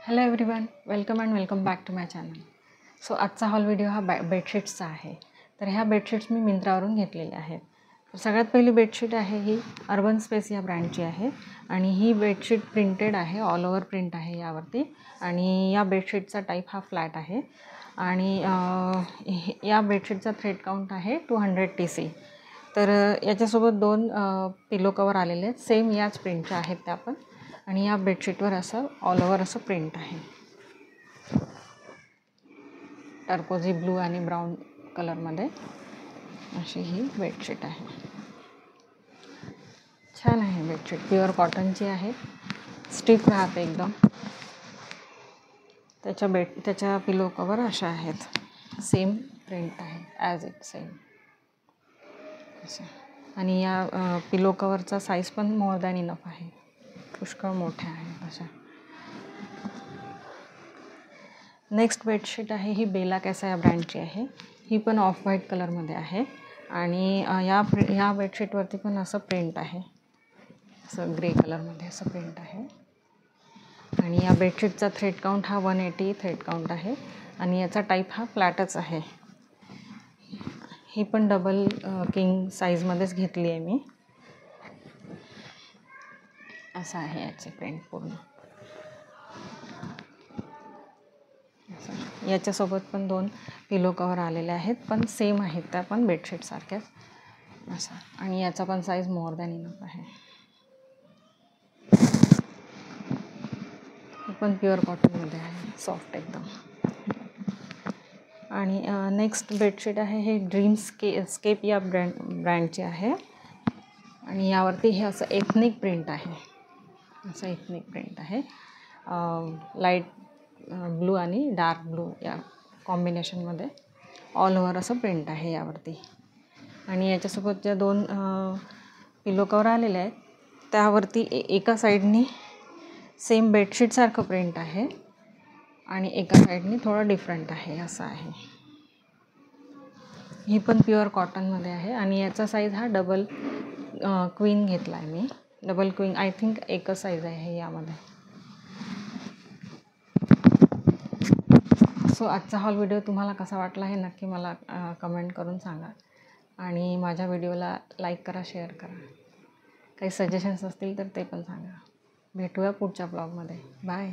Hello everyone, welcome back to my channel. So आजचा haul video हा बेडशीट्सचा आहे. तर ह्या बेडशीट्स मी मिंत्रावरून घेतलेल्या आहेत. तर सगळ्यात पहिली बेडशीट आहे ही अर्बन स्पेस या ब्रँडची आहे आणि ही बेडशीट प्रिंटेड आहे, ऑल ओव्हर प्रिंट आहे यावरती. आणि या बेडशीटचा टाईप हा फ्लॅट आहे आणि या बेडशीटचा थ्रेड काउंट आहे 200 TC. तर याच्यासोबत 2 पिलो कवर आलेले आहेत, सेम याच प्रिंटच्या आहेत त्या पण. आणि या बेडशीटवर असं ऑल ओव्हर असं प्रिंट आहे, टर्कोजी ब्लू आणि ब्राऊन कलरमध्ये अशी ही बेडशीट आहे. छान आहे बेडशीट, प्युअर कॉटनची आहे, स्टिफ राहते एकदम. त्याच्या पिलो कवर अशा आहेत, सेम प्रिंट आहे ॲज इट सेम असं. आणि या पिलो कवरचा साईज पण मोर दॅन इनफ आहे, पुष्कळ मोठ्या आहे अशा. नेक्स्ट बेडशीट आहे ही बेला कॅसा या ब्रँडची आहे. ही पण ऑफ व्हाईट कलरमध्ये आहे आणि ह्या बेडशीटवरती पण असं प्रिंट आहे, असं ग्रे कलरमध्ये असं प्रिंट आहे. आणि या बेडशीटचा थ्रेड काउंट हा 180 थ्रेड काउंट आहे आणि याचा टाईप हा फ्लॅटच आहे. ही पण डबल किंग साईजमध्येच घेतली आहे मी. असं आहे याचे प्रिंट पूर्ण. याच्यासोबत पण 2 पिलो कवर आलेले आहेत, पण सेम आहेत त्या पण बेडशीटसारख्याच असं. आणि याचा पण साईज मोर दॅन इनफ आहे. ही पण प्युअर कॉटनमध्ये आहे, सॉफ्ट एकदम. आणि नेक्स्ट बेडशीट आहे हे ड्रीम स्केप या ब्रँडचे आहे आणि यावरती हे असं एथनिक प्रिंट आहे, असं एथनिक प्रिंट आहे. लाईट ब्लू आणि डार्क ब्लू या कॉम्बिनेशनमध्ये ऑल ओव्हर असं प्रिंट आहे यावरती. आणि याच्यासोबत ज्या 2 पिलो कवर आलेले आहेत त्यावरती एका साईडनी सेम बेडशीटसारखं प्रिंट आहे आणि एका साईडनी थोडं डिफरंट आहे, असं आहे. ही पण प्युअर कॉटनमध्ये आहे आणि याचा साईज हा डबल क्वीन घेतला आहे मी. डबल क्वीन आय थिंक एकच साईज आहे यामध्ये. सो आजचा हॉल व्हिडिओ तुम्हाला कसा वाटला हे नक्की मला कमेंट करून सांगा आणि माझ्या व्हिडिओला लाईक करा, शेअर करा. काही सजेशन्स असतील तर ते पण सांगा. भेटूया पुढच्या ब्लॉगमध्ये. बाय.